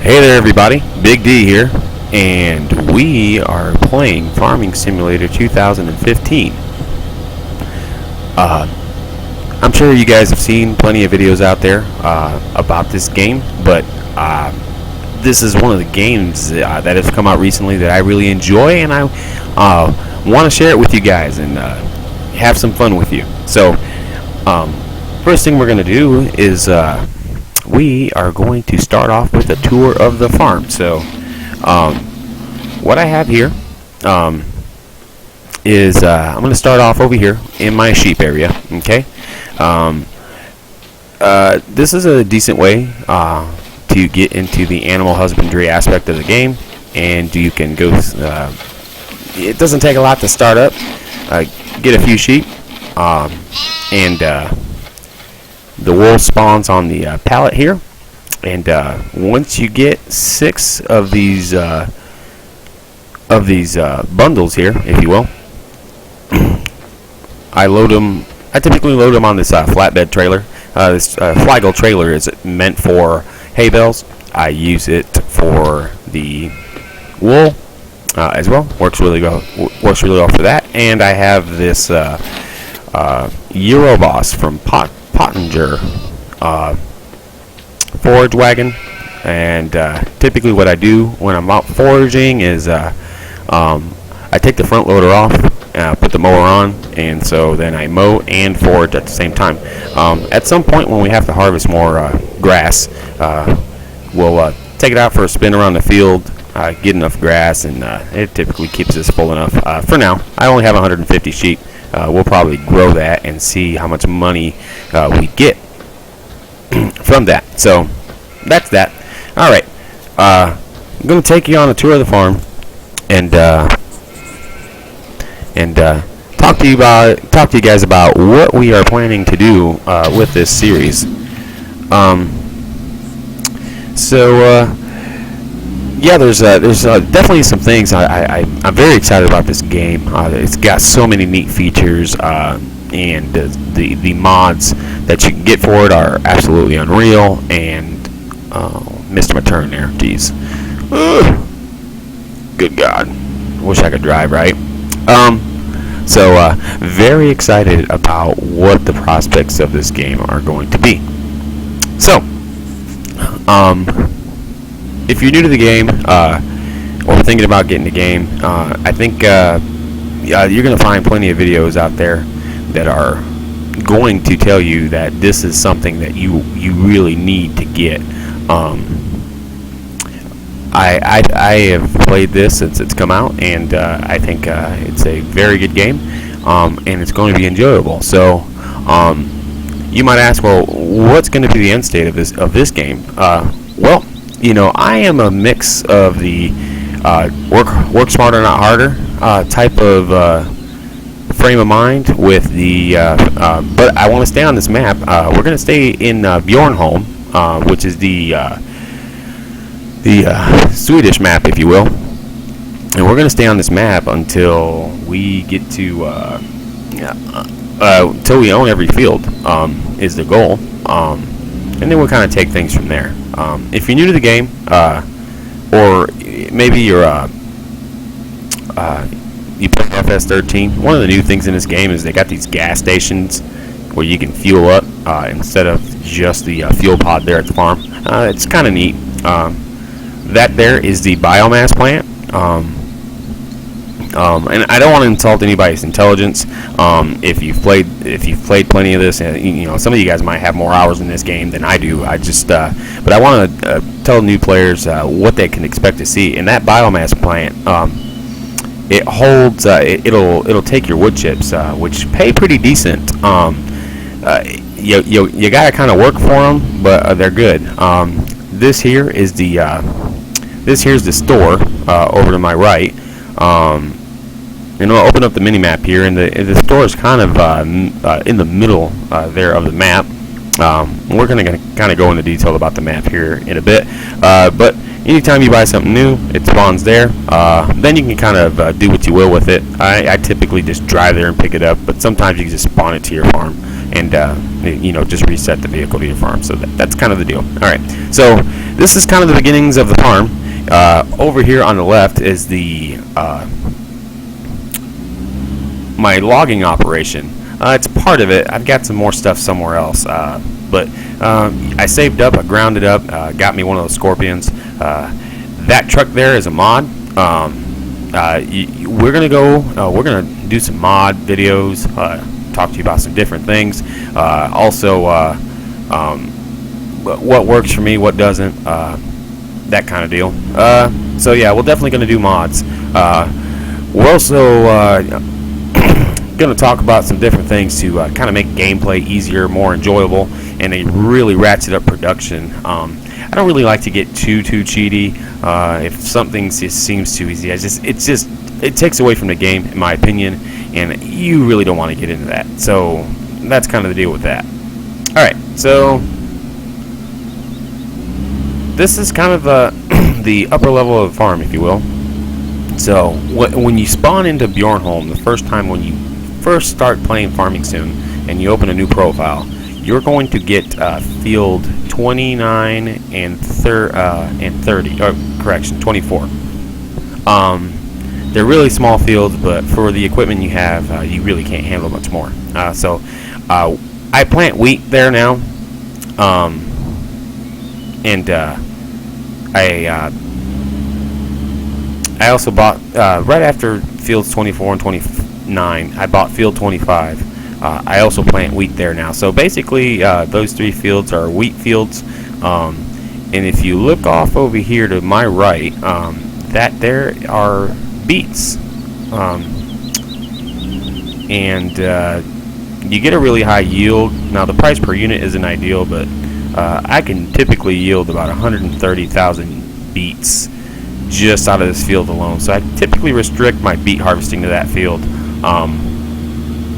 Hey there, everybody. Big D here, and we are playing Farming Simulator 2015. I'm sure you guys have seen plenty of videos out there about this game, but this is one of the games that has come out recently that I really enjoy, and I want to share it with you guys and have some fun with you. So, first thing we're going to do is we are going to start off with a tour of the farm. So, what I have here is I'm going to start off over here in my sheep area. Okay, this is a decent way to get into the animal husbandry aspect of the game, and you can go. It doesn't take a lot to start up. Get a few sheep, and the wool spawns on the pallet here, and once you get 6 of these bundles here, if you will, I typically load them on this flatbed trailer. This Flygel trailer is meant for hay bales. I use it for the wool as well. Works really well for that. And I have this Euroboss from Pottinger forage wagon, and typically what I do when I'm out foraging is I take the front loader off, put the mower on, and so then I mow and forage at the same time. At some point when we have to harvest more grass, we'll take it out for a spin around the field, get enough grass, and it typically keeps us full enough. For now, I only have 150 sheep. We'll probably grow that and see how much money we get from that. So that's that. All right, I'm going to take you on a tour of the farm and talk to you guys about what we are planning to do with this series. Yeah, there's definitely some things I'm very excited about this game. It's got so many neat features, and the mods that you can get for it are absolutely unreal. And missed my turn there, jeez. Good God, wish I could drive right. So very excited about what the prospects of this game are going to be. So, if you're new to the game, or thinking about getting the game, I think you're going to find plenty of videos out there that are going to tell you that this is something that you really need to get. I have played this since it's come out, and I think it's a very good game, and it's going to be enjoyable. So, you might ask, well, what's going to be the end state of this game? Well, you know, I am a mix of the work smarter, not harder type of frame of mind with the, but I want to stay on this map. We're going to stay in Bjornholm, which is the Swedish map, if you will. And we're going to stay on this map until we get to, until we own every field, is the goal. And then we'll kind of take things from there. If you're new to the game, or maybe you play FS13, one of the new things in this game is they got these gas stations where you can fuel up instead of just the fuel pod there at the farm. It's kind of neat. That there is the biomass plant. And I don't want to insult anybody's intelligence. If you've played plenty of this, you know, some of you guys might have more hours in this game than I do. But I want to tell new players what they can expect to see. In that biomass plant, it holds. It'll take your wood chips, which pay pretty decent. You gotta kind of work for them, but they're good. This here's the store over to my right. And I'll open up the mini map here, and the store is kind of in the middle there of the map. We're going to kind of go into detail about the map here in a bit, but anytime you buy something new, it spawns there. Then you can kind of do what you will with it. I typically just drive there and pick it up, but sometimes you can just spawn it to your farm and you know, just reset the vehicle to your farm. So that's kind of the deal. All right, so this is kind of the beginnings of the farm. Over here on the left is the my logging operation. It's part of it. I've got some more stuff somewhere else, but I saved up, I grounded up, got me one of those Scorpions. That truck there is a mod. We're gonna do some mod videos, talk to you about some different things. Also, what works for me, what doesn't, that kind of deal. So yeah, we're definitely gonna do mods. We're also going to talk about some different things to kind of make gameplay easier, more enjoyable, and a really ratchet up production. I don't really like to get too cheaty. If something just seems too easy, it takes away from the game, in my opinion, and you really don't want to get into that. So that's kind of the deal with that. All right, so this is kind of the upper level of the farm, if you will. So when you spawn into Bjornholm, the first time when you first start playing Farming Sim and you open a new profile, you're going to get field 29 and 30, or correction, 24. They're really small fields, but for the equipment you have, you really can't handle much more. So I plant wheat there now, and I also bought, right after fields 24 and 29, I bought field 25. I also plant wheat there now. So basically, those three fields are wheat fields. And if you look off over here to my right, that there are beets. And you get a really high yield. Now, the price per unit isn't ideal, but I can typically yield about 130,000 beets just out of this field alone. So I typically restrict my beet harvesting to that field.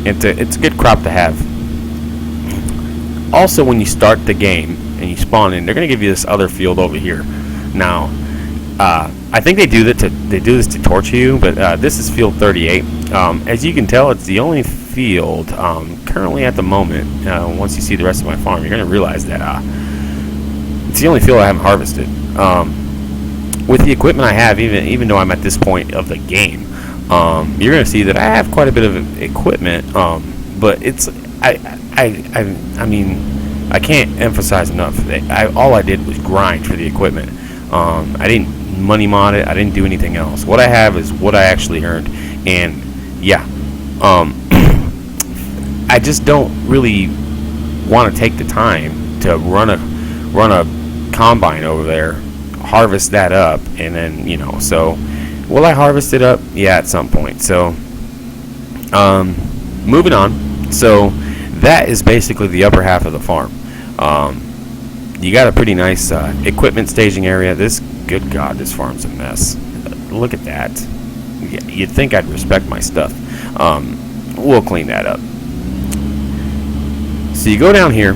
It's a good crop to have. Also, when you start the game and you spawn in, they're going to give you this other field over here. Now, I think they do this to torture you, but this is field 38. As you can tell, it's the only field currently at the moment. Once you see the rest of my farm, you're going to realize that it's the only field I haven't harvested. With the equipment I have, even though I'm at this point of the game, you're going to see that I have quite a bit of equipment, but it's I mean, I can't emphasize enough that all I did was grind for the equipment. I didn't money mod it. I didn't do anything else. What I have is what I actually earned, and yeah, I just don't really want to take the time to run a combine over there, harvest that up, and then so will I harvest it up? Yeah, at some point. So moving on. So that is basically the upper half of the farm. You got a pretty nice equipment staging area. Good God, this farm's a mess. Look at that. You'd think I'd respect my stuff. We'll clean that up. So you go down here.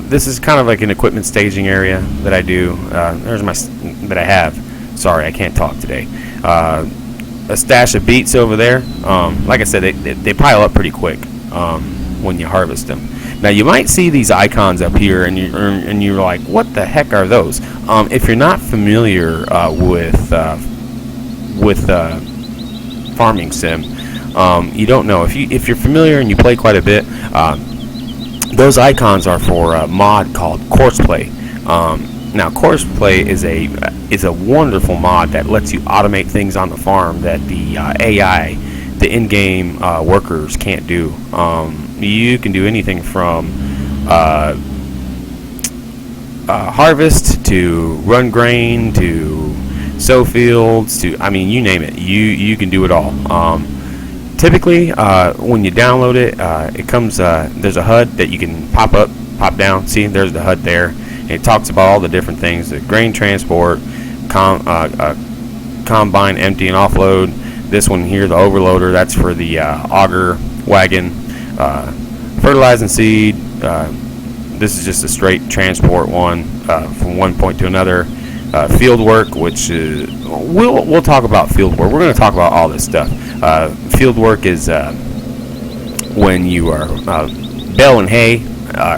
This is kind of like an equipment staging area that I do. There's that I have. Sorry, I can't talk today. A stash of beets over there. Like I said, they pile up pretty quick when you harvest them. Now you might see these icons up here, and you're like, what the heck are those? If you're not familiar with Farming Sim, you don't know. If you're familiar and you play quite a bit, those icons are for a mod called Courseplay. Now, Courseplay is a wonderful mod that lets you automate things on the farm that the AI, the in-game workers, can't do. You can do anything from harvest to run grain to sow fields to, I mean, you name it. You can do it all. Typically, when you download it, it comes. There's a HUD that you can pop up, pop down. See, there's the HUD there. And it talks about all the different things: the grain transport, combine, empty and offload. This one here, the overloader, that's for the auger wagon. Fertilizing seed. This is just a straight transport one from one point to another. Field work, which is we'll talk about field work. We're going to talk about all this stuff. Field work is when you are baling hay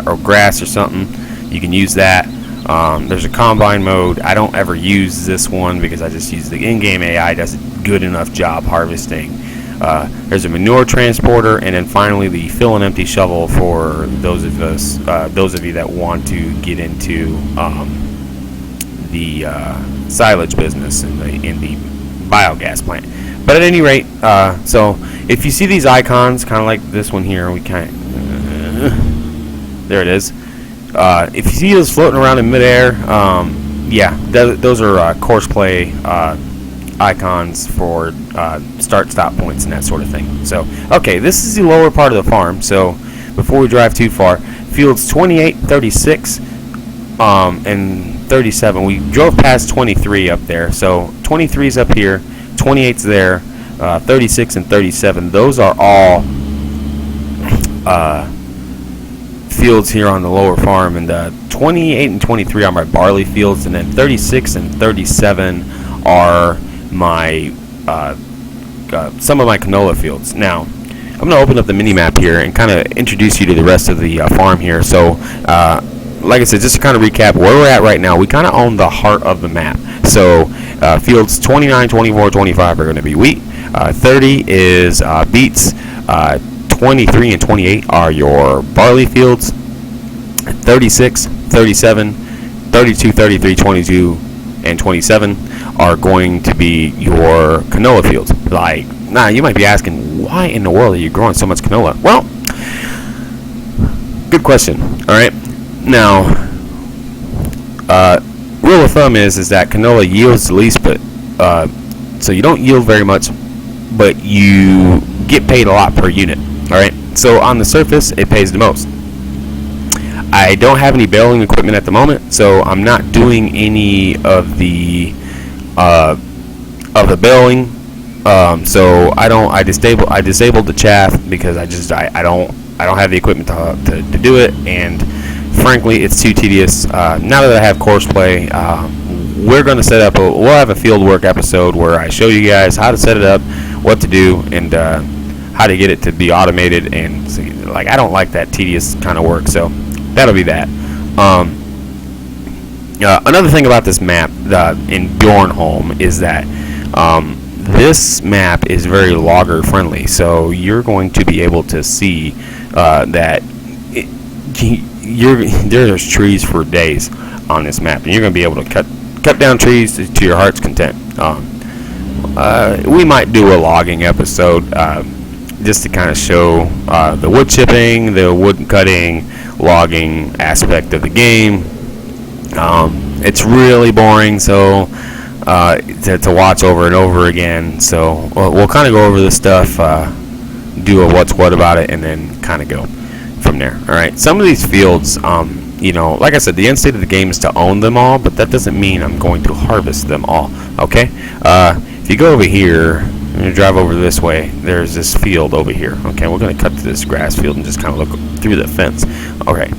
or grass or something. You can use that. There's a combine mode. I don't ever use this one because I just use the in-game AI. Does a good enough job harvesting. There's a manure transporter, and then finally the fill and empty shovel for those of you that want to get into the silage business in the biogas plant. But at any rate, so if you see these icons, kind of like this one here, there it is. If you see those floating around in midair, yeah, those are course play icons for start-stop points and that sort of thing. So, okay, this is the lower part of the farm. So, before we drive too far, fields 28, 36, and 37. We drove past 23 up there. So, 23 is up here, 28's there, 36 and 37. Those are all fields here on the lower farm, and 28 and 23 are my barley fields, and then 36 and 37 are my some of my canola fields. Now, I'm going to open up the mini map here and kind of introduce you to the rest of the farm here. So, like I said, just to kind of recap where we're at right now, we kind of own the heart of the map. So, fields 29, 24, 25 are going to be wheat. 30 is beets. 23 and 28 are your barley fields. 36, 37, 32, 33, 22, and 27 are going to be your canola fields. Like, now you might be asking, why in the world are you growing so much canola? Well, good question. All right. Now, rule of thumb is that canola yields the least, but so you don't yield very much, but you get paid a lot per unit. All right. So on the surface, it pays the most. I don't have any baling equipment at the moment, so I'm not doing any of the baling. So I disabled the chaff because I don't have the equipment to do it, and frankly, it's too tedious. Now that I have course play, we're going to set up we'll have a field work episode where I show you guys how to set it up, what to do, and how to get it to be automated. And so, like, I don't like that tedious kind of work, so that'll be that. Another thing about this map in Bjornholm is that this map is very logger friendly, so you're going to be able to see that there's trees for days on this map, and you're going to be able to cut down trees to your heart's content. We might do a logging episode just to kind of show the wood chipping, the wood cutting, logging aspect of the game. It's really boring, so to watch over and over again. So we'll kind of go over this stuff, do a what's what about it, and then kind of go from there. All right. Some of these fields, like I said, the end state of the game is to own them all, but that doesn't mean I'm going to harvest them all. Okay. If you go over here, I'm going to drive over this way. There's this field over here. Okay, we're going to cut to this grass field and just kind of look through the fence. Okay,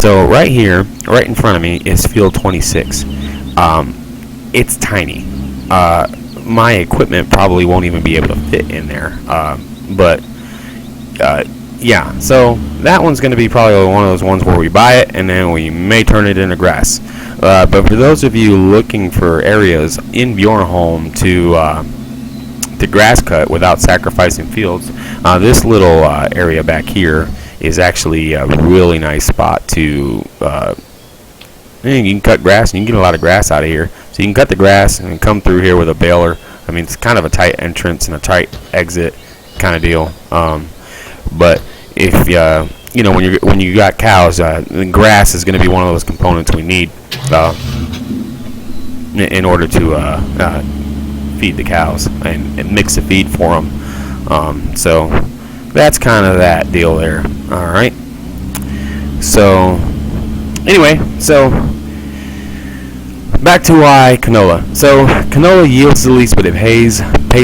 so right here, right in front of me, is field 26. It's tiny. My equipment probably won't even be able to fit in there. Yeah, so that one's going to be probably one of those ones where we buy it and then we may turn it into grass. But for those of you looking for areas in Bjornholm to grass cut without sacrificing fields, this little area back here is actually a really nice spot to you can cut grass, and you can get a lot of grass out of here. So you can cut the grass and come through here with a baler. I mean, it's kind of a tight entrance and a tight exit kind of deal. But if when you got cows, the grass is going to be one of those components we need in order to feed the cows and mix the feed for them. So that's kind of that deal there. All right. So anyway, back to why canola. So canola yields the least, but it pays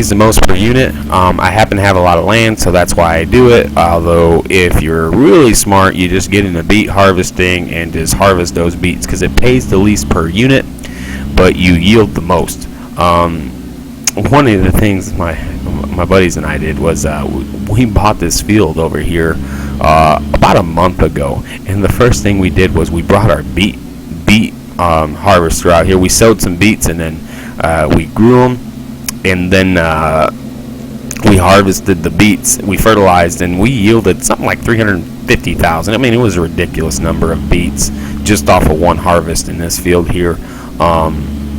the most per unit. I happen to have a lot of land, so that's why I do it. Although if you're really smart, you just get into beet harvesting and just harvest those beets because it pays the least per unit, but you yield the most. One of the things my buddies and I did was we bought this field over here about a month ago, and the first thing we did was we brought our beet harvester out here. We sowed some beets, and then we grew them, and then we harvested the beets. We fertilized, and we yielded something like 350,000. I mean, it was a ridiculous number of beets just off of one harvest in this field here.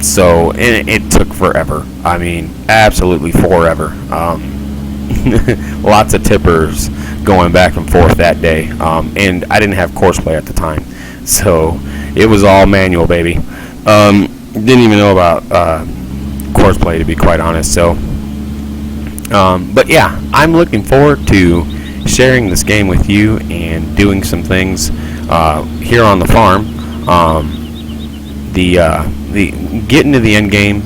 So and it took forever. I mean, absolutely forever. Lots of tippers going back and forth that day, and I didn't have Courseplay at the time, so it was all manual, baby. Didn't even know about Courseplay, to be quite honest. So, but yeah, I'm looking forward to sharing this game with you and doing some things here on the farm. The getting to the end game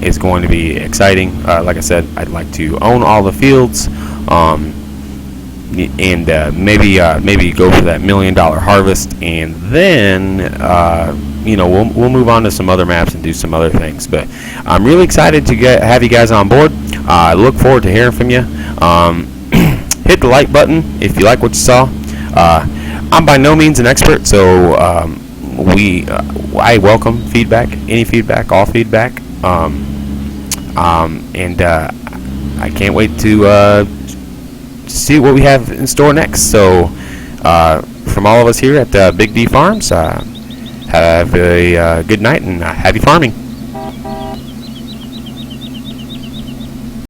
is going to be exciting. Like I said, I'd like to own all the fields, and maybe go for that $1 million harvest, and then we'll move on to some other maps and do some other things. But I'm really excited to have you guys on board. I look forward to hearing from you. Hit the like button if you like what you saw. I'm by no means an expert, so I welcome feedback, any feedback, all feedback, and I can't wait to see what we have in store next. So from all of us here at Big D Farms, have a good night and happy farming.